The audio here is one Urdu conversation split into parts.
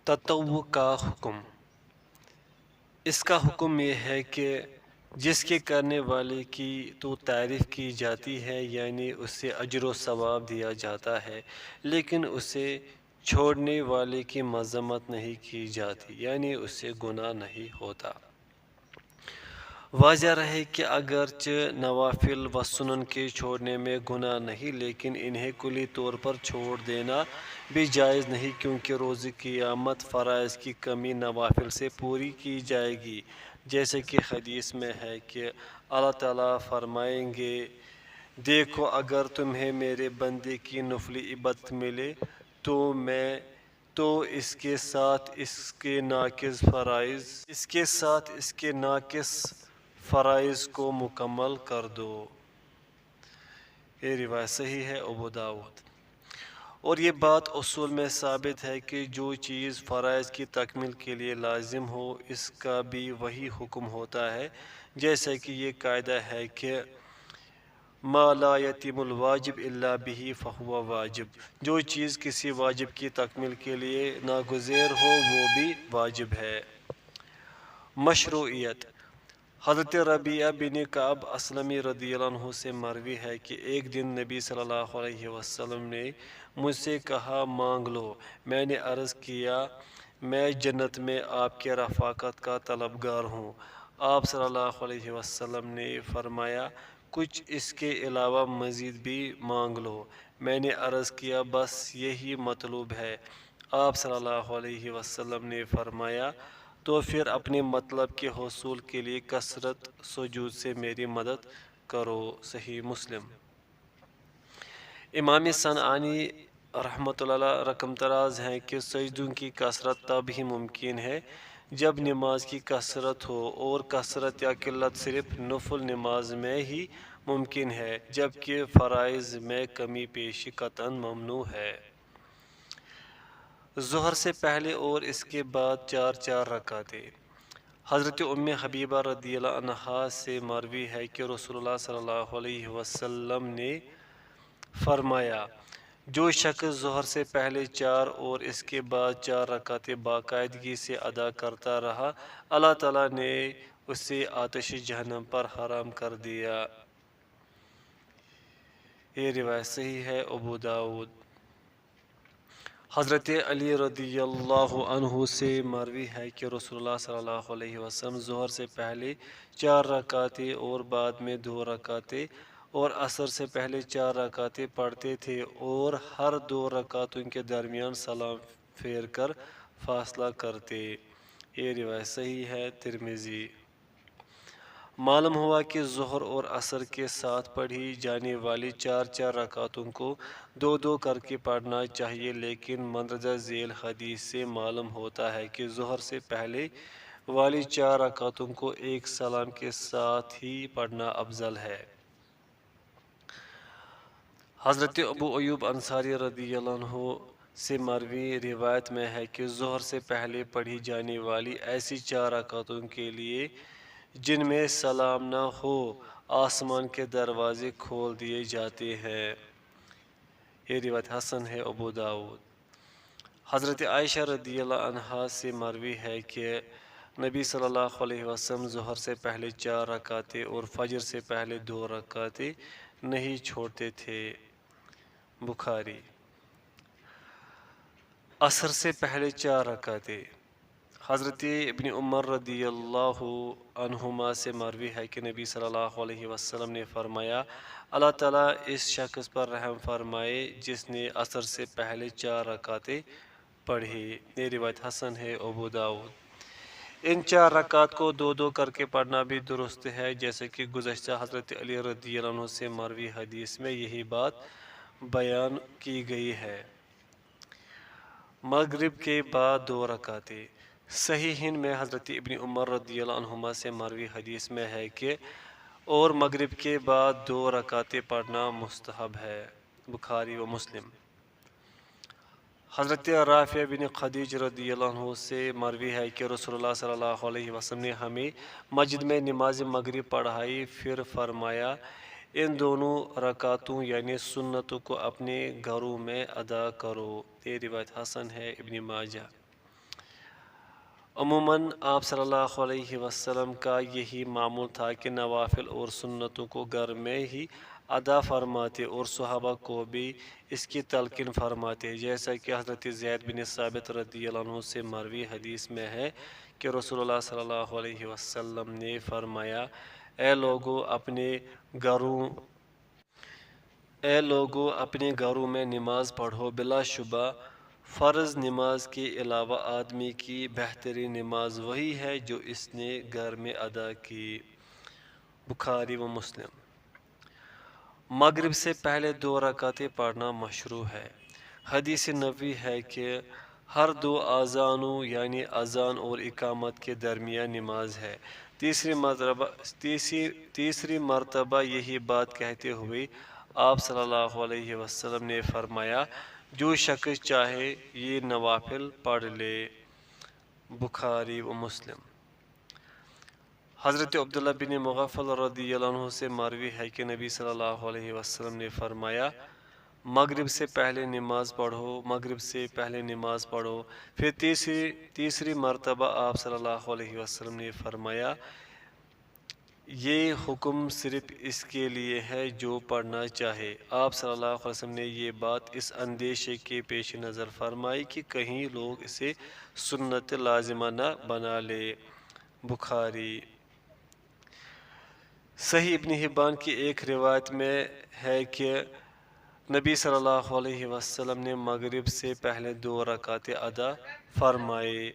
تطوع کا حکم۔ اس کا حکم یہ ہے کہ جس کے کرنے والے کی تو تعریف کی جاتی ہے، یعنی اسے اجر و ثواب دیا جاتا ہے، لیکن اسے چھوڑنے والے کی مذمت نہیں کی جاتی، یعنی اسے گناہ نہیں ہوتا۔ واضح رہے کہ اگرچہ نوافل و سنن کے چھوڑنے میں گناہ نہیں، لیکن انہیں کلی طور پر چھوڑ دینا بھی جائز نہیں، کیونکہ روز قیامت فرائض کی کمی نوافل سے پوری کی جائے گی، جیسے کہ حدیث میں ہے کہ اللہ تعالیٰ فرمائیں گے، دیکھو اگر تمہیں میرے بندے کی نفلی عبادت ملے تو اس کے ساتھ اس کے ناقص فرائض کو مکمل کر دو۔ یہ روایت صحیح ہے ابو داؤد۔ اور یہ بات اصول میں ثابت ہے کہ جو چیز فرائض کی تکمیل کے لیے لازم ہو، اس کا بھی وہی حکم ہوتا ہے، جیسا کہ یہ قاعدہ ہے کہ ما لا یتم الواجب الا به فہو واجب، جو چیز کسی واجب کی تکمیل کے لیے ناگزیر ہو وہ بھی واجب ہے۔ مشروعیت۔ حضرت ربیعہ بن کعب اسلمی رضی اللہ عنہ سے مروی ہے کہ ایک دن نبی صلی اللہ علیہ وسلم نے مجھ سے کہا، مانگ لو۔ میں نے عرض کیا، میں جنت میں آپ کے رفاقت کا طلبگار ہوں۔ آپ صلی اللہ علیہ وسلم نے فرمایا، کچھ اس کے علاوہ مزید بھی مانگ لو۔ میں نے عرض کیا، بس یہی مطلوب ہے۔ آپ صلی اللہ علیہ وسلم نے فرمایا، تو پھر اپنے مطلب کے حصول کے لیے کثرت سجود سے میری مدد کرو۔ صحیح مسلم۔ امام صنعانی رحمۃ اللہ رقم تراز ہیں کہ سجدوں کی کثرت تب ہی ممکن ہے جب نماز کی کثرت ہو، اور کثرت یا قلت صرف نفل نماز میں ہی ممکن ہے، جبکہ فرائض میں کمی بیشی قطعاً ممنوع ہے۔ ظہر سے پہلے اور اس کے بعد 4 رکعتیں۔ حضرت ام حبیبہ رضی اللہ عنہا سے مروی ہے کہ رسول اللہ صلی اللہ علیہ وسلم نے فرمایا، جو شخص ظہر سے پہلے 4 اور اس کے بعد 4 رکعتیں باقاعدگی سے ادا کرتا رہا، اللہ تعالیٰ نے اسے آتش جہنم پر حرام کر دیا۔ یہ روایت صحیح ہے ابو داؤد۔ حضرت علی رضی اللہ عنہ سے مروی ہے کہ رسول اللہ صلی اللہ علیہ وسلم ظہر سے پہلے 4 رکعتیں اور بعد میں 2 رکعتیں اور عصر سے پہلے 4 رکعتیں پڑھتے تھے، اور ہر 2 رکعتوں کے درمیان سلام پھیر کر فاصلہ کرتے۔ یہ روایت صحیح ہے ترمذی۔ معلوم ہوا کہ ظہر اور عصر کے ساتھ پڑھی جانے والی 4 رکعتوں کو 2 کر کے پڑھنا چاہیے، لیکن مندرجہ ذیل حدیث سے معلوم ہوتا ہے کہ ظہر سے پہلے والی 4 رکعتوں کو ایک سلام کے ساتھ ہی پڑھنا افضل ہے۔ حضرت ابو ایوب انصاری رضی اللہ عنہ سے مروی روایت میں ہے کہ ظہر سے پہلے پڑھی جانے والی ایسی 4 رکعتوں کے لیے جن میں سلام نہ ہو، آسمان کے دروازے کھول دیے جاتے ہیں۔ یہ روایت حسن ہے ابو داؤد۔ حضرت عائشہ رضی اللہ عنہا سے مروی ہے کہ نبی صلی اللہ علیہ وسلم ظہر سے پہلے 4 رکعتیں اور فجر سے پہلے 2 رکعتیں نہیں چھوڑتے تھے۔ بخاری۔ عصر سے پہلے 4 رکعتیں۔ حضرت ابن عمر رضی اللہ عنہما سے مروی ہے کہ نبی صلی اللہ علیہ وسلم نے فرمایا، اللہ تعالیٰ اس شخص پر رحم فرمائے جس نے عصر سے پہلے 4 رکعتیں پڑھی۔ یہ روایت حسن ہے ابو داؤد۔ ان 4 رکعت کو 2 کر کے پڑھنا بھی درست ہے، جیسے کہ گزشتہ حضرت علی رضی اللہ عنہ سے مروی حدیث میں یہی بات بیان کی گئی ہے۔ مغرب کے بعد 2 رکعتیں۔ صحیحین میں حضرت ابن عمر رضی اللہ عنہما سے مروی حدیث میں ہے کہ اور مغرب کے بعد 2 رکعتیں پڑھنا مستحب ہے۔ بخاری و مسلم۔ حضرت رافع بن خدیج رضی اللہ عنہ سے مروی ہے کہ رسول اللہ صلی اللہ علیہ وسلم نے ہمیں مسجد میں نماز مغرب پڑھائی، پھر فرمایا، ان دونوں رکعتوں یعنی سنتوں کو اپنے گھروں میں ادا کرو۔ یہ روایت حسن ہے ابن ماجہ۔ عموماً آپ صلی اللہ علیہ وسلم کا یہی معمول تھا کہ نوافل اور سنتوں کو گھر میں ہی ادا فرماتے اور صحابہ کو بھی اس کی تلقین فرماتے، جیسا کہ حضرت زید بن ثابت رضی اللہ عنہ سے مروی حدیث میں ہے کہ رسول اللہ صلی اللہ علیہ وسلم نے فرمایا، اے لوگو اپنے گھروں میں نماز پڑھو، بلا شبہ فرض نماز کے علاوہ آدمی کی بہترین نماز وہی ہے جو اس نے گھر میں ادا کی۔ بخاری و مسلم۔ مغرب سے پہلے 2 رکعتیں پڑھنا مشروع ہے۔ حدیث نبوی ہے کہ ہر 2 اذانوں یعنی اذان اور اقامت کے درمیان نماز ہے۔ تیسری مرتبہ یہی بات کہتے ہوئے آپ صلی اللہ علیہ وسلم نے فرمایا، جو شخص چاہے یہ نوافل پڑھ لے۔ بخاری و مسلم۔ حضرت عبداللہ بن مغفل رضی اللہ عنہ سے مروی ہے کہ نبی صلی اللہ علیہ وسلم نے فرمایا، مغرب سے پہلے نماز پڑھو۔ پھر تیسری مرتبہ آپ صلی اللہ علیہ وسلم نے فرمایا، یہ حکم صرف اس کے لیے ہے جو پڑھنا چاہے۔ آپ صلی اللہ علیہ وسلم نے یہ بات اس اندیشے کے پیش نظر فرمائی کہ کہیں لوگ اسے سنت لازمہ نہ بنا لے۔ بخاری۔ صحیح ابن حبان کی ایک روایت میں ہے کہ نبی صلی اللہ علیہ وسلم نے مغرب سے پہلے 2 رکعتیں ادا فرمائے۔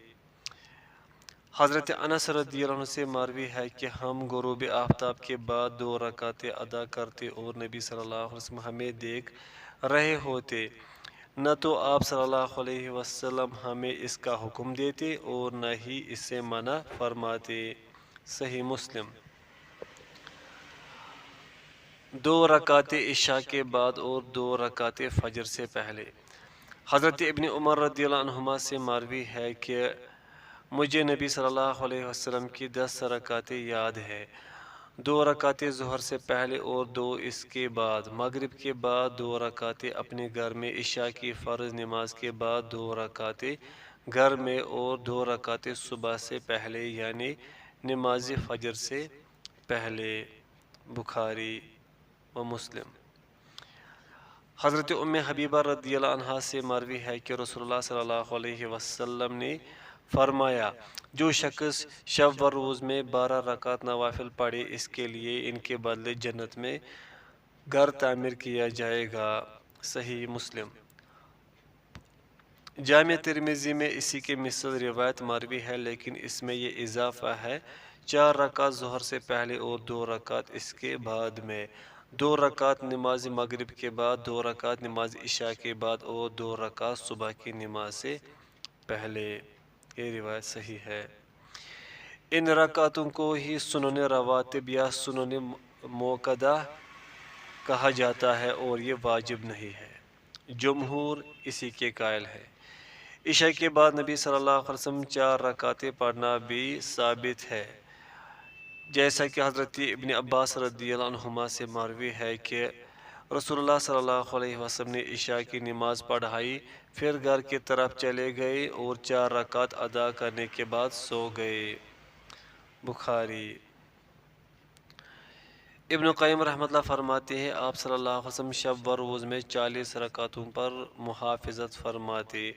حضرت انس رضی اللہ عنہ سے مروی ہے کہ ہم غروب آفتاب کے بعد 2 رکعتیں ادا کرتے اور نبی صلی اللہ علیہ وسلم ہمیں دیکھ رہے ہوتے، نہ تو آپ صلی اللہ علیہ وسلم ہمیں اس کا حکم دیتے اور نہ ہی اس سے منع فرماتے۔ صحیح مسلم۔ 2 رکعتیں عشاء کے بعد اور 2 رکعتیں فجر سے پہلے۔ حضرت ابن عمر رضی اللہ عنہما سے مروی ہے کہ مجھے نبی صلی اللہ علیہ وسلم کی 10 رکعتیں یاد ہے، 2 رکعتیں ظہر سے پہلے اور 2 اس کے بعد، مغرب کے بعد 2 رکعتیں اپنے گھر میں، عشاء کی فرض نماز کے بعد 2 رکعتیں گھر میں اور 2 رکعتیں صبح سے پہلے یعنی نماز فجر سے پہلے۔ بخاری و مسلم۔ حضرت ام حبیبہ رضی اللہ عنہا سے مروی ہے کہ رسول اللہ صلی اللہ علیہ وسلم نے فرمایا، جو شخص شب و روز میں 12 رکعت نوافل پڑھے اس کے لیے ان کے بدلے جنت میں گھر تعمیر کیا جائے گا۔ صحیح مسلم۔ جامع ترمذی میں اسی کے مثل روایت مروی ہے لیکن اس میں یہ اضافہ ہے، 4 رکعت ظہر سے پہلے اور 2 رکعت اس کے بعد میں، 2 رکعت نماز مغرب کے بعد، 2 رکعت نماز عشاء کے بعد اور 2 رکعت صبح کی نماز سے پہلے۔ یہ روایت صحیح ہے۔ ان رکعتوں کو ہی سنن رواتب یا سنن موقدہ کہا جاتا ہے اور یہ واجب نہیں ہے، جمہور اسی کے قائل ہے۔ عشاء کے بعد نبی صلی اللہ علیہ وسلم 4 رکعتیں پڑھنا بھی ثابت ہے، جیسا کہ حضرت ابن عباس رضی اللہ عنہما سے مروی ہے کہ رسول اللہ صلی اللہ علیہ وسلم نے عشاء کی نماز پڑھائی، پھر گھر کی طرف چلے گئے اور 4 رکعت ادا کرنے کے بعد سو گئے۔ بخاری۔ ابن قیم رحمۃ اللہ فرماتے ہیں، آپ صلی اللہ علیہ وسلم شب و روز میں 40 رکعتوں پر محافظت فرماتے،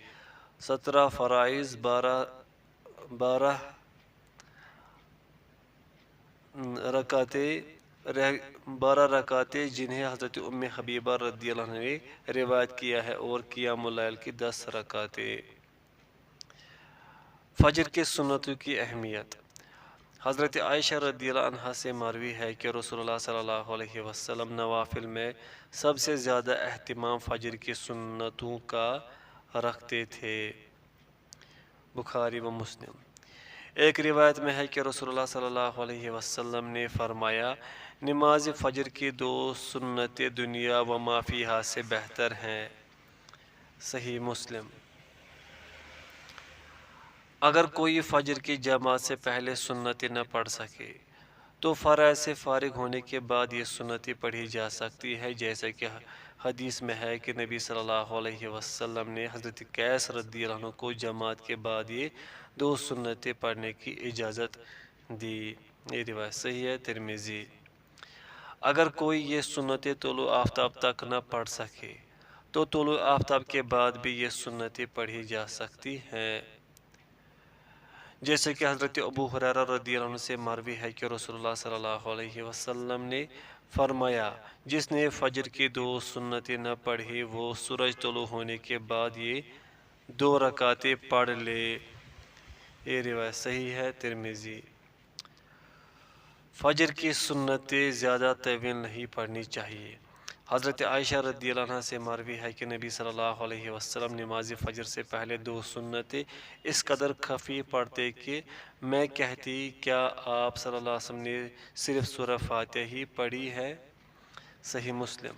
17 فرائض، 12 رکعتیں جنہیں حضرت ام حبیبہ رضی اللہ عنہ نے روایت کیا ہے، اور قیام اللیل کی 10 رکعتیں۔ فجر کے سنتوں کی اہمیت۔ حضرت عائشہ رضی اللہ عنہا سے مروی ہے کہ رسول اللہ صلی اللہ علیہ وسلم نوافل میں سب سے زیادہ اہتمام فجر کی سنتوں کا رکھتے تھے۔ بخاری و مسلم۔ ایک روایت میں ہے کہ رسول اللہ صلی اللہ علیہ وسلم نے فرمایا، نماز فجر کی 2 سنتیں دنیا و ما فیہا سے بہتر ہیں۔ صحیح مسلم۔ اگر کوئی فجر کی جماعت سے پہلے سنتیں نہ پڑھ سکے تو فرائض سے فارغ ہونے کے بعد یہ سنتیں پڑھی جا سکتی ہے، جیسا کہ حدیث میں ہے کہ نبی صلی اللہ علیہ وسلم نے حضرت قیس رضی اللہ عنہ کو جماعت کے بعد یہ 2 سنتیں پڑھنے کی اجازت دی۔ یہ روایت صحیح ہے ترمذی۔ اگر کوئی یہ سنتیں طلوع آفتاب تک نہ پڑھ سکے تو طلوع آفتاب کے بعد بھی یہ سنتیں پڑھی جا سکتی ہیں، جیسے کہ حضرت ابو ہریرہ رضی اللہ عنہ سے مروی ہے کہ رسول اللہ صلی اللہ علیہ وسلم نے فرمایا، جس نے فجر کی 2 سنتیں نہ پڑھی وہ سورج طلوع ہونے کے بعد یہ 2 رکعتیں پڑھ لے۔ یہ روایت صحیح ہے ترمذی۔ فجر کی سنتیں زیادہ طویل نہیں پڑھنی چاہیے۔ حضرت عائشہ رضی اللہ عنہ سے مروی ہے کہ نبی صلی اللہ علیہ وسلم نماز فجر سے پہلے 2 سنتیں اس قدر خفیف پڑھتے کہ میں کہتی کیا آپ صلی اللہ علیہ وسلم نے صرف سورہ فاتحہ ہی پڑھی ہے؟ صحیح مسلم۔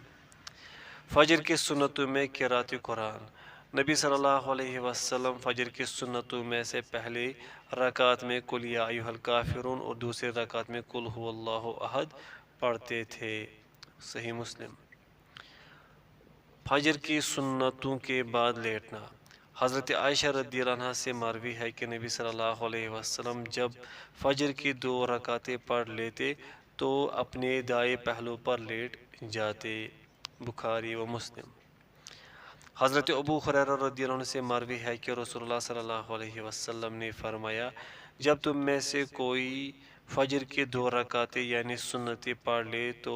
فجر کی سنتوں میں قرأت قرآن۔ نبی صلی اللہ علیہ وسلم فجر کی سنتوں میں سے پہلی رکعت میں قل یا ایھا الکافرون اور دوسری رکعت میں قل ھو اللہ احد پڑھتے تھے۔ صحیح مسلم۔ فجر کی سنتوں کے بعد لیٹنا۔ حضرت عائشہ رضی اللہ عنہ سے مروی ہے کہ نبی صلی اللہ علیہ وسلم جب فجر کی 2 رکعتیں پڑھ لیتے تو اپنے دائیں پہلو پر لیٹ جاتے۔ بخاری و مسلم۔ حضرت ابو ہریرہ رضی اللہ عنہ سے مروی ہے کہ رسول اللہ صلی اللہ علیہ وسلم نے فرمایا، جب تم میں سے کوئی فجر کی 2 رکعتیں یعنی سنتیں پڑھ لے تو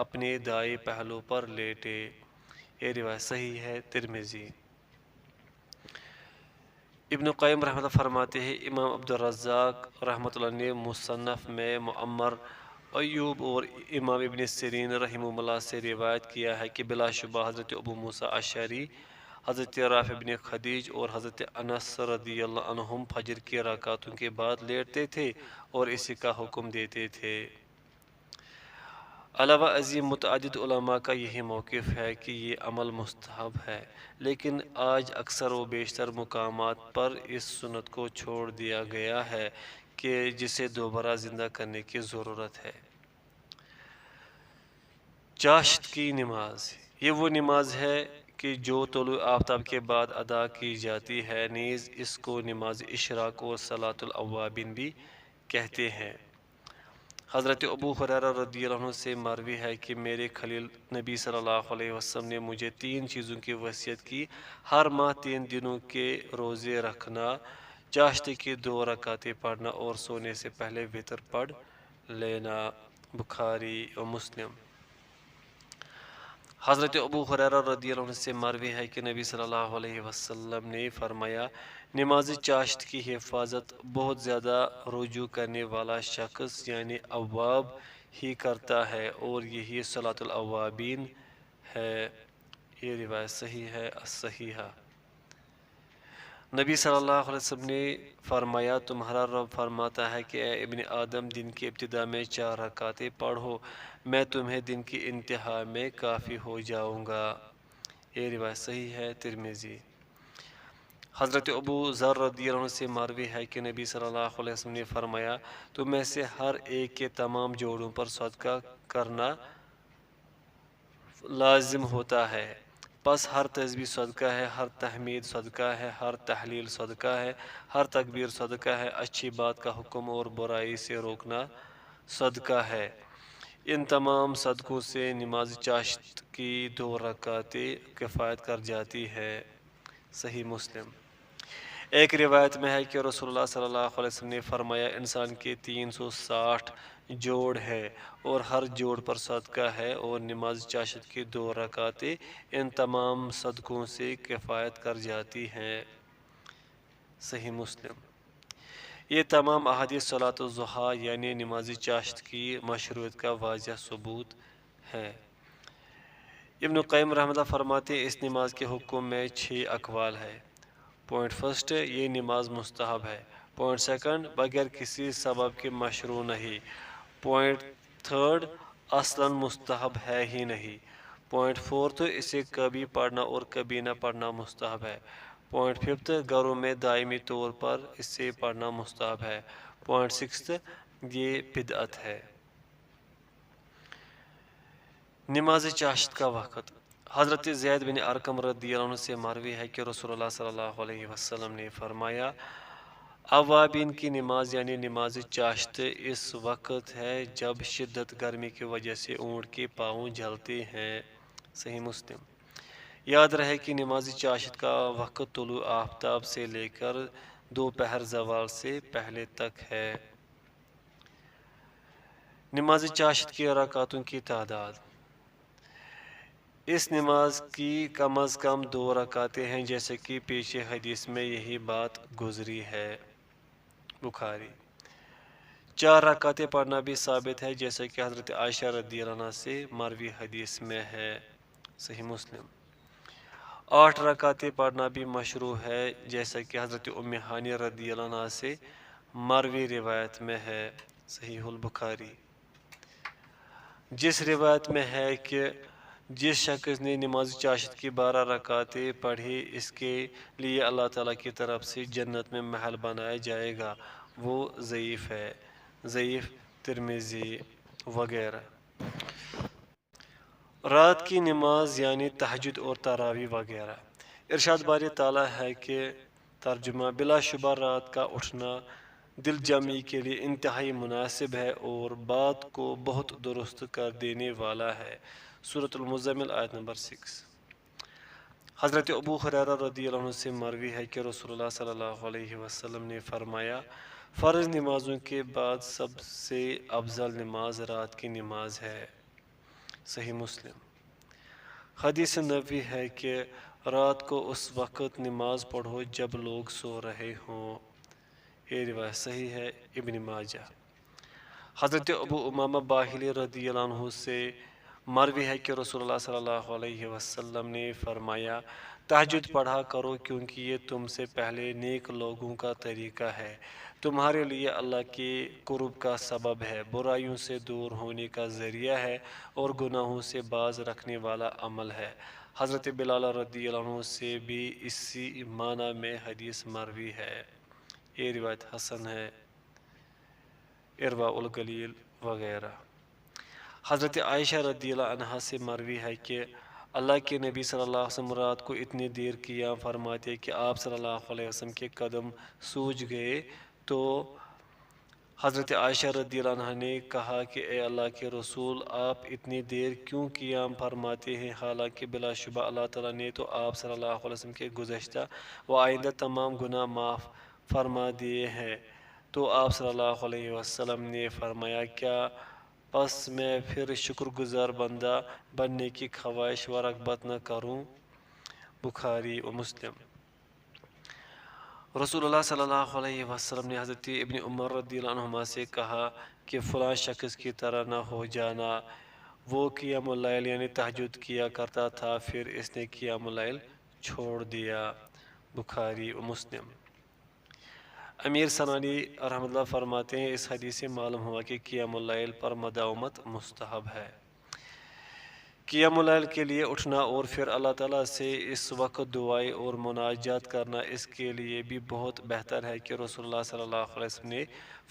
اپنے دائیں پہلو پر لیٹے۔ یہ روایت صحیح ہے ترمذی۔ ابن قیم رحمۃ اللہ فرماتے ہیں، امام عبدالرزاق رحمۃ اللہ نے مصنف میں معمر، ایوب اور امام ابن سیرین رحمہ اللہ سے روایت کیا ہے کہ بلا شبہ حضرت ابو موسیٰ اشعری، حضرت رافع بن خدیج اور حضرت انس رضی اللہ عنہم فجر کی رکعتوں کے بعد لیٹتے تھے اور اسی کا حکم دیتے تھے۔ علاوہ ازیں متعدد علماء کا یہی موقف ہے کہ یہ عمل مستحب ہے، لیکن آج اکثر و بیشتر مقامات پر اس سنت کو چھوڑ دیا گیا ہے کہ جسے دوبارہ زندہ کرنے کی ضرورت ہے۔ چاشت کی نماز۔ یہ وہ نماز ہے کہ جو طلوع آفتاب کے بعد ادا کی جاتی ہے، نیز اس کو نماز اشراق اور صلاۃ الاوابین بھی کہتے ہیں۔ حضرت ابو ہریرہ رضی اللہ عنہ سے مروی ہے کہ میرے خلیل نبی صلی اللہ علیہ وسلم نے مجھے 3 چیزوں کی وصیت کی، ہر ماہ 3 دنوں کے روزے رکھنا، چاشت کی 2 رکعتیں پڑھنا اور سونے سے پہلے وتر پڑھ لینا۔ بخاری و مسلم۔ حضرت ابو ہریرہ رضی اللہ عنہ سے مروی ہے کہ نبی صلی اللہ علیہ وسلم نے فرمایا، نماز چاشت کی حفاظت بہت زیادہ رجوع کرنے والا شخص یعنی اواب ہی کرتا ہے اور یہی صلاۃ الاوابین ہے۔ یہ روایت صحیح ہے الصحیحہ۔ نبی صلی اللہ علیہ وسلم نے فرمایا، تمہارا رب فرماتا ہے کہ اے ابن آدم، دن کی ابتدا میں 4 رکعتیں پڑھو، میں تمہیں دن کی انتہا میں کافی ہو جاؤں گا۔ یہ روایت صحیح ہے ترمذی۔ حضرت ابو ذر رضی اللہ عنہ سے مروی ہے کہ نبی صلی اللہ علیہ وسلم نے فرمایا، تم میں سے ہر ایک کے تمام جوڑوں پر صدقہ کرنا لازم ہوتا ہے، پس ہر تسبیح صدقہ ہے، ہر تحمید صدقہ ہے، ہر تحلیل صدقہ ہے، ہر تکبیر صدقہ ہے، اچھی بات کا حکم اور برائی سے روکنا صدقہ ہے۔ ان تمام صدقوں سے نماز چاشت کی 2 رکعتیں کفایت کر جاتی ہے۔ صحیح مسلم۔ ایک روایت میں ہے کہ رسول اللہ صلی اللہ علیہ وسلم نے فرمایا، انسان کے 360 جوڑ ہے اور ہر جوڑ پر صدقہ ہے اور نماز چاشت کی 2 رکعتیں ان تمام صدقوں سے کفایت کر جاتی ہیں۔ صحیح مسلم۔ یہ تمام احادیث صلاۃ الضحیٰ یعنی نماز چاشت کی مشروعیت کا واضح ثبوت ہے۔ ابن قیم رحمۃ اللہ فرماتے ہیں، اس نماز کے حکم میں 6 اقوال ہے۔ پوائنٹ فرسٹ، یہ نماز مستحب ہے۔ پوائنٹ سیکنڈ، بغیر کسی سبب کے مشروع نہیں۔ پوائنٹ تھرڈ، اصلاً مستحب ہے ہی نہیں۔ پوائنٹ فورتھ، اسے کبھی پڑھنا اور کبھی نہ پڑھنا مستحب ہے۔ پوائنٹ ففتھ، گھروں میں دائمی طور پر اسے پڑھنا مستحب ہے۔ پوائنٹ سکستھ، یہ بدعت ہے۔ نماز چاشت کا وقت۔ حضرت زید بن ارقم رضی اللہ عنہ سے مروی ہے کہ رسول اللہ صلی اللہ علیہ وسلم نے فرمایا اوابین کی نماز یعنی نماز چاشت اس وقت ہے جب شدت گرمی کی وجہ سے اونٹ کے پاؤں جلتے ہیں۔ صحیح مسلم۔ یاد رہے کہ نماز چاشت کا وقت طلوع آفتاب سے لے کر دوپہر زوال سے پہلے تک ہے۔ نماز چاشت کی رکعتوں کی تعداد۔ اس نماز کی کم از کم 2 رکعتیں ہیں جیسے کہ پیچھے حدیث میں یہی بات گزری ہے۔ بخاری۔ 4 رکعتیں پڑھنا بھی ثابت ہے جیسے کہ حضرت عائشہ رضی اللہ عنہ سے مروی حدیث میں ہے۔ صحیح مسلم۔ 8 رکعتیں پڑھنا بھی مشروع ہے جیسا کہ حضرت ام ہانی رضی اللہ عنہ سے مروی روایت میں ہے۔ صحیح البخاری۔ جس روایت میں ہے کہ جس شخص نے نماز چاشت کی 12 رکعتیں پڑھی اس کے لیے اللہ تعالیٰ کی طرف سے جنت میں محل بنایا جائے گا، وہ ضعیف ہے۔ ضعیف ترمذی وغیرہ۔ رات کی نماز یعنی تہجد اور تراویح وغیرہ۔ ارشاد باری تعالیٰ ہے کہ ترجمہ بلا شبہ رات کا اٹھنا دل جمعی کے لیے انتہائی مناسب ہے اور بات کو بہت درست کر دینے والا ہے۔ سورۃ المزمل آیت نمبر 6۔ حضرت ابو ہریرہ رضی اللہ عنہ سے مروی ہے کہ رسول اللہ صلی اللہ علیہ وسلم نے فرمایا فرض نمازوں کے بعد سب سے افضل نماز رات کی نماز ہے۔ صحیح مسلم۔ حدیث نبوی ہے کہ رات کو اس وقت نماز پڑھو جب لوگ سو رہے ہوں۔ یہ روایت صحیح ہے۔ ابن ماجہ۔ حضرت ابو امامہ باہلی رضی اللہ عنہ سے مروی ہے کہ رسول اللہ صلی اللہ علیہ وسلم نے فرمایا تہجد پڑھا کرو کیونکہ یہ تم سے پہلے نیک لوگوں کا طریقہ ہے، تمہارے لیے اللہ کے قرب کا سبب ہے، برائیوں سے دور ہونے کا ذریعہ ہے اور گناہوں سے باز رکھنے والا عمل ہے۔ حضرت بلال رضی اللہ عنہ سے بھی اسی معنی میں حدیث مروی ہے۔ یہ روایت حسن ہے۔ ارواء الغلیل وغیرہ۔ حضرت عائشہ رضی اللہ عنہا سے مروی ہے کہ اللہ کے نبی صلی اللہ علیہ وسلم رات کو اتنی دیر قیام فرماتے کہ آپ صلی اللہ علیہ وسلم کے قدم سوج گئے تو حضرت عائشہ رضی اللہ عنہا نے کہا کہ اے اللہ کے رسول آپ اتنی دیر کیوں قیام فرماتے ہیں، حالانکہ بلا شبہ اللہ تعالیٰ نے تو آپ صلی اللہ علیہ وسلم کے گزشتہ و آئندہ تمام گناہ معاف فرما دیے ہیں۔ تو آپ صلی اللہ علیہ وسلم نے فرمایا کیا پس میں پھر شکر گزار بندہ بننے کی خواہش و رغبت نہ کروں؟ بخاری و مسلم۔ رسول اللہ صلی اللہ علیہ وسلم نے حضرت ابن عمر رضی اللہ عنہما سے کہا کہ فلاں شخص کی طرح نہ ہو جانا، وہ قیام اللیل یعنی تہجد کیا کرتا تھا پھر اس نے قیام اللیل چھوڑ دیا۔ بخاری و مسلم۔ امیر سنانی رحمۃ اللہ فرماتے ہیں اس حدیث سے معلوم ہوا کہ قیام اللیل پر مداومت مستحب ہے۔ قیام اللیل کے لیے اٹھنا اور پھر اللہ تعالیٰ سے اس وقت دعائیں اور مناجات کرنا اس کے لیے بھی بہت بہتر ہے کہ رسول اللہ صلی اللہ علیہ وسلم نے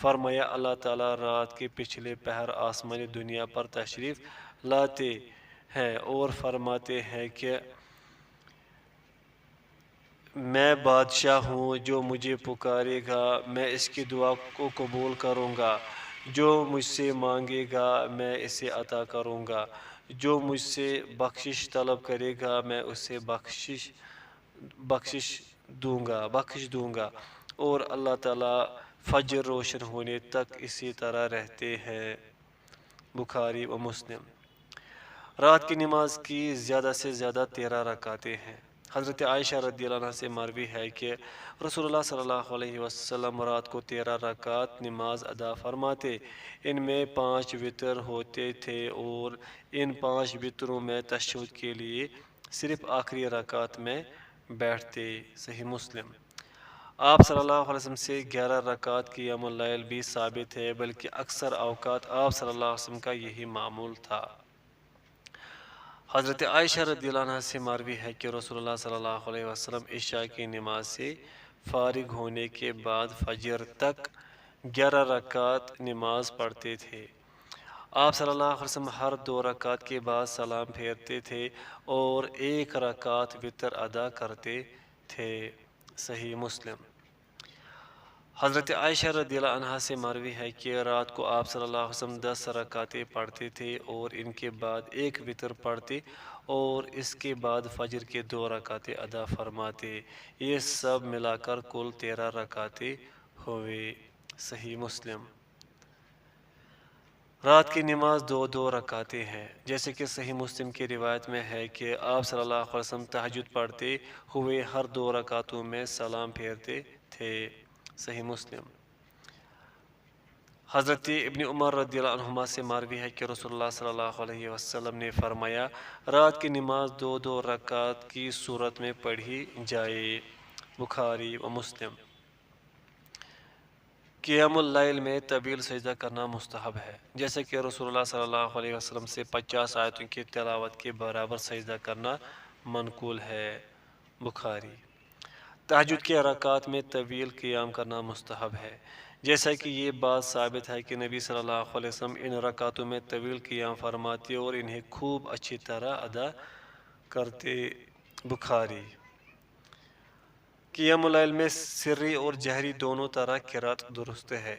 فرمایا اللہ تعالیٰ رات کے پچھلے پہر آسمانی دنیا پر تشریف لاتے ہیں اور فرماتے ہیں کہ میں بادشاہ ہوں، جو مجھے پکارے گا میں اس کی دعا کو قبول کروں گا، جو مجھ سے مانگے گا میں اسے عطا کروں گا، جو مجھ سے بخشش طلب کرے گا میں اسے بخشش دوں گا اور اللہ تعالیٰ فجر روشن ہونے تک اسی طرح رہتے ہیں۔ بخاری و مسلم۔ رات کی نماز کی زیادہ سے زیادہ 13 رکعتیں ہیں۔ حضرت عائشہ رضی اللہ عنہ سے مروی ہے کہ رسول اللہ صلی اللہ علیہ وسلم رات کو 13 رکعت نماز ادا فرماتے، ان میں 5 وتر ہوتے تھے اور ان 5 وتروں میں تشہد کے لیے صرف آخری رکعت میں بیٹھتے۔ صحیح مسلم۔ آپ صلی اللہ علیہ وسلم سے 11 رکعت قیام اللیل بھی ثابت ہے بلکہ اکثر اوقات آپ صلی اللہ علیہ وسلم کا یہی معمول تھا۔ حضرت عائشہ رضی اللہ عنہ سے مروی ہے کہ رسول اللہ صلی اللہ علیہ وسلم عشاء کی نماز سے فارغ ہونے کے بعد فجر تک 11 رکعت نماز پڑھتے تھے۔ آپ صلی اللہ علیہ وسلم ہر 2 رکعت کے بعد سلام پھیرتے تھے اور 1 رکعت وتر ادا کرتے تھے۔ صحیح مسلم۔ حضرت عائشہ رضی اللہ عنہا سے مروی ہے کہ رات کو آپ صلی اللہ علیہ وسلم 10 رکعتیں پڑھتے تھے اور ان کے بعد 1 وتر پڑھتے اور اس کے بعد فجر کے 2 رکعتیں ادا فرماتے۔ یہ سب ملا کر کل 13 رکعتیں ہوئے۔ صحیح مسلم۔ رات کی نماز 2 رکعتیں ہیں، جیسے کہ صحیح مسلم کی روایت میں ہے کہ آپ صلی اللہ علیہ وسلم تہجد پڑھتے ہوئے ہر 2 رکعتوں میں سلام پھیرتے تھے۔ صحیح مسلم۔ حضرت ابن عمر رضی اللہ عنہما سے مروی ہے کہ رسول اللہ صلی اللہ علیہ وسلم نے فرمایا رات کی نماز 2 رکعت کی صورت میں پڑھی جائے۔ بخاری و مسلم۔ قیام اللیل میں طویل سجدہ کرنا مستحب ہے، جیسے کہ رسول اللہ صلی اللہ علیہ وسلم سے 50 آیتوں کی تلاوت کے برابر سجدہ کرنا منقول ہے۔ بخاری۔ تہجد کے رکعات میں طویل قیام کرنا مستحب ہے، جیسا کہ یہ بات ثابت ہے کہ نبی صلی اللہ علیہ وسلم ان رکعتوں میں طویل قیام فرماتے اور انہیں خوب اچھی طرح ادا کرتے۔ بخاری۔ قیام اللیل میں سری اور جہری دونوں طرح قرات درست ہے۔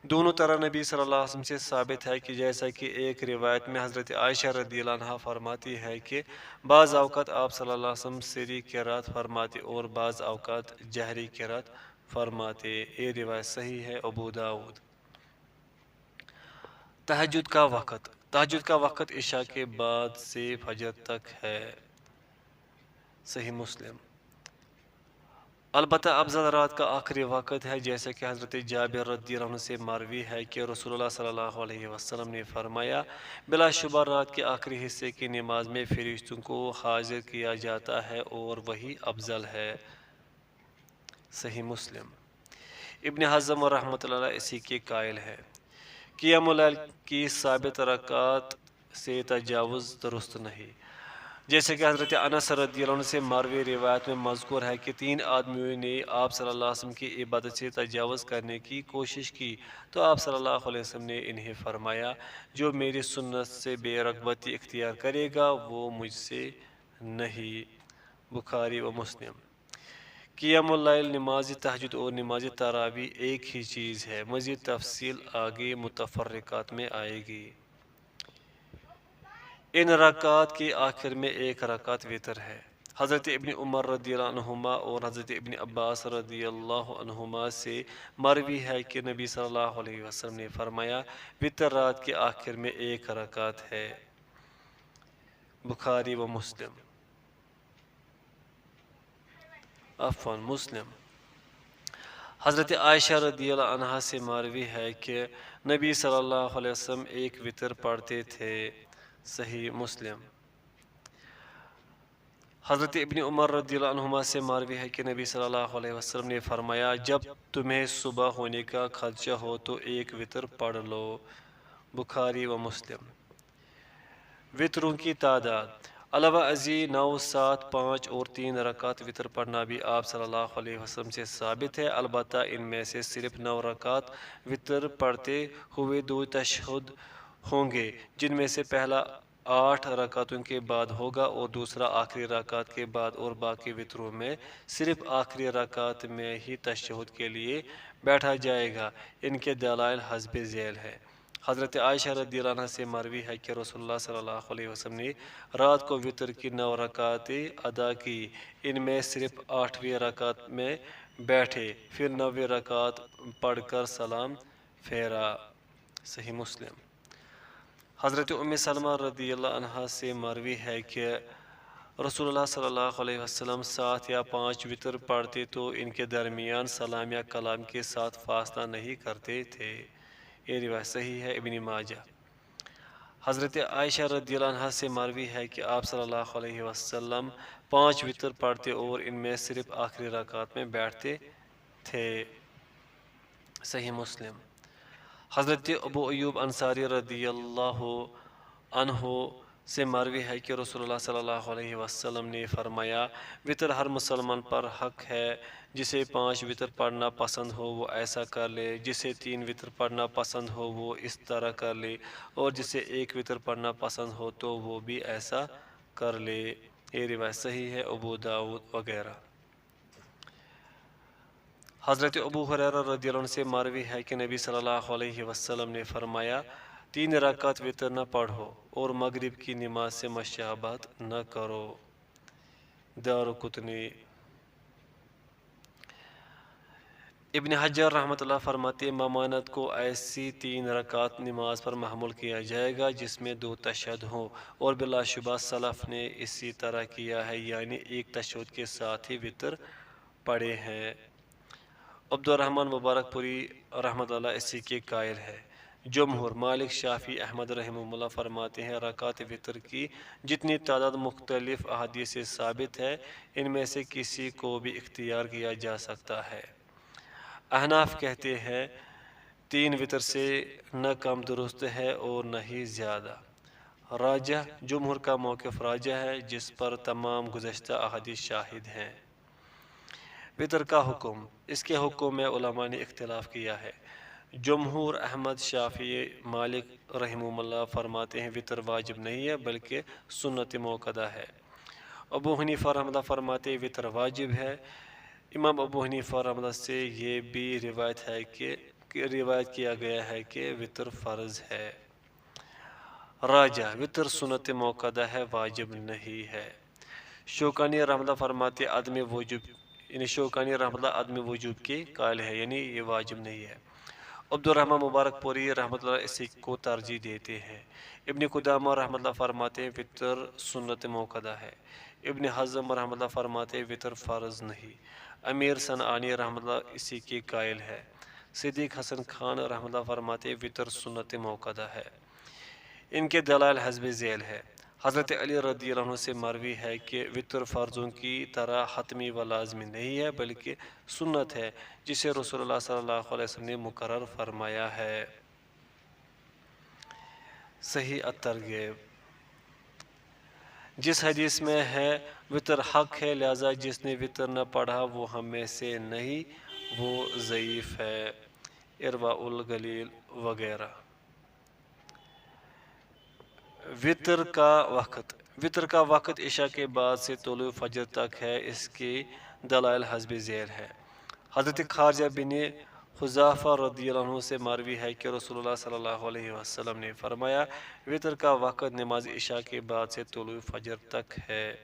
دونوں طرح نبی صلی اللہ علیہ وسلم سے ثابت ہے کہ جیسا کہ ایک روایت میں حضرت عائشہ رضی اللہ عنہا فرماتی ہے کہ بعض اوقات آپ صلی اللہ علیہ وسلم سری قرات فرماتے اور بعض اوقات جہری قرات فرماتے۔ یہ روایت صحیح ہے۔ ابو داؤد۔ تہجد کا وقت۔ تہجد کا وقت عشاء کے بعد سے فجر تک ہے۔ صحیح مسلم۔ البتہ افضل رات کا آخری وقت ہے، جیسا کہ حضرت جابر رضی اللہ عنہ سے مروی ہے کہ رسول اللہ صلی اللہ علیہ وسلم نے فرمایا بلا شبہ رات کے آخری حصے کی نماز میں فرشتوں کو حاضر کیا جاتا ہے اور وہی افضل ہے۔ صحیح مسلم۔ ابن حزم رحمۃ اللہ علیہ اسی کے قائل ہے۔ قیام اللیل کی ثابت رکعات سے تجاوز درست نہیں، جیسے کہ حضرت انس رضی اللہ عنہ سے مروی روایت میں مذکور ہے کہ 3 آدمیوں نے آپ صلی اللہ علیہ وسلم کی عبادت سے تجاوز کرنے کی کوشش کی تو آپ صلی اللہ علیہ وسلم نے انہیں فرمایا جو میری سنت سے بے رغبتی اختیار کرے گا وہ مجھ سے نہیں۔ بخاری و مسلم۔ قیام اللیل، نماز تہجد اور نماز تراویح ایک ہی چیز ہے، مزید تفصیل آگے متفرقات میں آئے گی۔ ان رکعات کے آخر میں 1 رکعت وتر ہے۔ حضرت ابن عمر رضی اللہ عنہما اور حضرت ابن عباس رضی اللہ عنہما سے مروی ہے کہ نبی صلی اللہ علیہ وسلم نے فرمایا وتر رات کے آخر میں 1 رکعت ہے۔ بخاری و مسلم۔ مسلم۔ حضرت عائشہ رضی اللہ عنہا سے مروی ہے کہ نبی صلی اللہ علیہ وسلم 1 وتر پڑھتے تھے۔ صحیح مسلم۔ حضرت ابن عمر رضی اللہ عنہما سے مروی ہے کہ نبی صلی اللہ علیہ وسلم نے فرمایا جب تمہیں صبح ہونے کا خدشہ ہو تو 1 وتر پڑھ لو۔ بخاری و مسلم۔ وتروں کی تعداد۔ علاوہ ازیں 9، 7، 5 اور 3 رکعت وتر پڑھنا بھی آپ صلی اللہ علیہ وسلم سے ثابت ہے، البتہ ان میں سے صرف 9 رکعت وتر پڑھتے ہوئے 2 تشہد ہوں گے، جن میں سے پہلا 8 رکعتوں کے بعد ہوگا اور دوسرا آخری رکعت کے بعد، اور باقی وتروں میں صرف آخری رکعت میں ہی تشہد کے لیے بیٹھا جائے گا۔ ان کے دلائل حسب ذیل ہے۔ حضرت عائشہ رضی اللہ عنہ سے مروی ہے کہ رسول اللہ صلی اللہ علیہ وسلم نے رات کو وتر کی 9 رکعتیں ادا کی، ان میں صرف 8ویں رکعت میں بیٹھے، پھر 9ویں رکعت پڑھ کر سلام پھیرا۔ صحیح مسلم۔ حضرت ام سلمہ رضی اللہ عنہا سے مروی ہے کہ رسول اللہ صلی اللہ علیہ وسلم 7 یا 5 وتر پڑھتے تو ان کے درمیان سلام یا کلام کے ساتھ فاصلہ نہیں کرتے تھے۔ یہ روایت صحیح ہے۔ ابن ماجہ۔ حضرت عائشہ رضی اللہ عنہا سے مروی ہے کہ آپ صلی اللہ علیہ وسلم 5 وتر پڑھتے اور ان میں صرف آخری رکعت میں بیٹھتے تھے۔ صحیح مسلم۔ حضرت ابو ایوب انصاری رضی اللہ عنہ سے مروی ہے کہ رسول اللہ صلی اللہ علیہ وسلم نے فرمایا وطر ہر مسلمان پر حق ہے، جسے 5 وطر پڑھنا پسند ہو وہ ایسا کر لے، جسے 3 وطر پڑھنا پسند ہو وہ اس طرح کر لے، اور جسے 1 وطر پڑھنا پسند ہو تو وہ بھی ایسا کر لے۔ یہ روایت صحیح ہے، ابو داؤد وغیرہ۔ حضرت ابو ہریرہ رضی اللہ عنہ سے مروی ہے کہ نبی صلی اللہ علیہ وسلم نے فرمایا 3 رکعت وطر نہ پڑھو اور مغرب کی نماز سے مشابہت نہ کرو۔ دارقطنی۔ ابن حجر رحمۃ اللہ فرماتے ہیں ممانت کو ایسی 3 رکعت نماز پر محمول کیا جائے گا جس میں 2 تشہد ہوں، اور بلا شبہ سلف نے اسی طرح کیا ہے، یعنی 1 تشہد کے ساتھ ہی وطر پڑھے ہیں۔ عبد الرحمن مبارک پوری رحمۃ اللہ اسی کے قائل ہے۔ جمہور مالک شافعی احمد رحمہ اللہ فرماتے ہیں رکعت وطر کی جتنی تعداد مختلف احادیث سے ثابت ہے ان میں سے کسی کو بھی اختیار کیا جا سکتا ہے۔ احناف کہتے ہیں 3 وطر سے نہ کم درست ہے اور نہ ہی زیادہ۔ راجح جمہور کا موقف راجح ہے جس پر تمام گزشتہ احادیث شاہد ہیں۔ وطر کا حکم، اس کے حکم میں علماء نے اختلاف کیا ہے۔ جمہور احمد شافعی مالک رحمہ اللہ فرماتے ہیں وطر واجب نہیں ہے بلکہ سنت موقدہ ہے۔ ابو حنیفہ رحمہ اللہ فرماتے ہیں وطر واجب ہے۔ امام ابو حنیفہ رحمہ اللہ سے یہ بھی روایت ہے کہ روایت کیا گیا ہے کہ وطر فرض ہے۔ راجہ وطر سنت موقدہ ہے، واجب نہیں ہے۔ شوکانی رحمہ اللہ فرماتے عدم وجوب، یعنی شوکانی رحمہ اللہ عدم وجوب کے قائل ہے، یعنی یہ واجب نہیں ہے۔ عبد الرحمن مبارک پوری رحمۃ اللہ اسی کو ترجیح دیتے ہیں۔ ابن قدامہ رحمۃ اللہ فرماتے ہیں وطر سنت موقدہ ہے۔ ابن حزم رحمۃ اللہ فرماتے ہیں وطر فرض نہیں۔ امیر صنعانی رحمۃ اللہ اسی کے قائل ہے۔ صدیق حسن خان رحمۃ اللہ فرماتے ہیں وطر سنت موقدہ ہے۔ ان کے دلائل حسب ذیل ہے۔ حضرت علی رضی اللہ عنہ سے مروی ہے کہ وطر فرضوں کی طرح حتمی و لازمی نہیں ہے بلکہ سنت ہے جسے رسول اللہ صلی اللہ علیہ وسلم نے مقرر فرمایا ہے۔ صحیح الترغیب۔ جس حدیث میں ہے وطر حق ہے لہذا جس نے وطر نہ پڑھا وہ ہم میں سے نہیں، وہ ضعیف ہے۔ ارواء الغلیل وغیرہ۔ وطر کا وقت، وطر کا وقت عشاء کے بعد سے طلوع فجر تک ہے، اس کی دلائل حسب ذیل ہے۔ حضرت خارجہ بن حذافہ رضی اللہ عنہ سے مروی ہے کہ رسول اللہ صلی اللہ علیہ وسلم نے فرمایا وطر کا وقت نماز عشاء کے بعد سے طلوع فجر تک ہے۔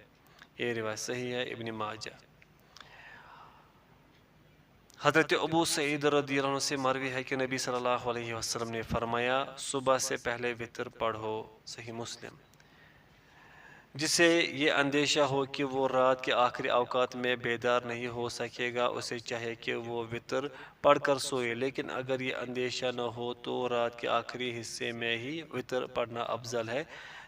یہ روایت صحیح ہے، ابن ماجہ۔ حضرت ابو سعید رضی اللہ عنہ سے مروی ہے کہ نبی صلی اللہ علیہ وسلم نے فرمایا صبح سے پہلے وطر پڑھو، صحیح مسلم۔ جسے یہ اندیشہ ہو کہ وہ رات کے آخری اوقات میں بیدار نہیں ہو سکے گا اسے چاہیے کہ وہ وطر پڑھ کر سوئے، لیکن اگر یہ اندیشہ نہ ہو تو رات کے آخری حصے میں ہی وطر پڑھنا افضل ہے،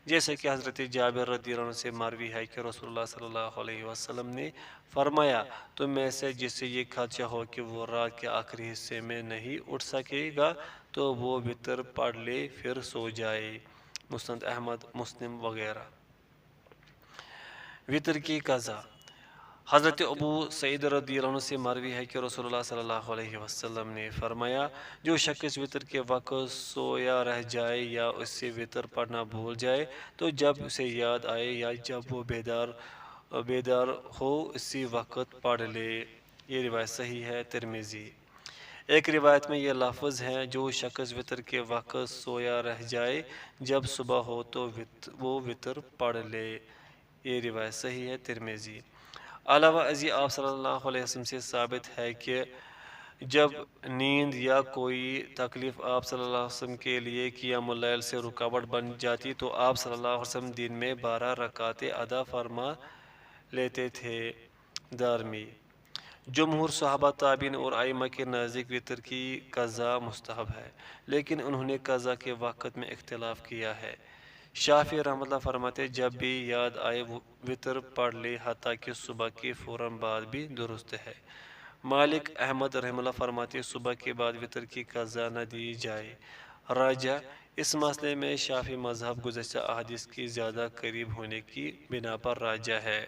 جیسے کہ حضرت جابر رضی اللہ عنہ سے مروی ہے کہ رسول اللہ صلی اللہ علیہ وسلم نے فرمایا تم میں سے جسے یہ خدشہ ہو کہ وہ رات کے آخری حصے میں نہیں اٹھ سکے گا تو وہ وطر پڑھ لے پھر سو جائے۔ مسند احمد، مسلم وغیرہ۔ وطر کی قضا، حضرت ابو سعید رضی اللہ عنہ سے مروی ہے کہ رسول اللہ صلی اللہ علیہ وسلم نے فرمایا جو شخص وطر کے وقت سویا رہ جائے یا اس سے وطر پڑھنا بھول جائے تو جب اسے یاد آئے یا جب وہ بیدار ہو اسی وقت پڑھ لے۔ یہ روایت صحیح ہے، ترمذی۔ ایک روایت میں یہ لفظ ہے جو شخص وطر کے وقت سویا رہ جائے جب صبح ہو تو وہ وطر پڑھ لے۔ یہ روایت صحیح ہے، ترمذی۔ علاوہ ازیں آپ صلی اللہ علیہ وسلم سے ثابت ہے کہ جب نیند یا کوئی تکلیف آپ صلی اللہ علیہ وسلم کے لیے قیام اللیل سے رکاوٹ بن جاتی تو آپ صلی اللہ علیہ وسلم دن میں 12 رکعتیں ادا فرما لیتے تھے۔ دارمی۔ جمہور صحابہ تابعین اور ائمہ کے نزدیک وطر کی قضا مستحب ہے، لیکن انہوں نے قضا کے وقت میں اختلاف کیا ہے۔ شافعی رحمۃ اللہ فرماتے جب بھی یاد آئے وطر پڑھ لے حتیٰ کہ صبح کے فوراً بعد بھی درست ہے۔ مالک احمد رحمہ اللہ فرماتے صبح کے بعد وطر کی قضا نہ دی جائے۔ راجہ اس مسئلے میں شافعی مذہب گزشتہ احادیث کی زیادہ قریب ہونے کی بنا پر راجہ ہے۔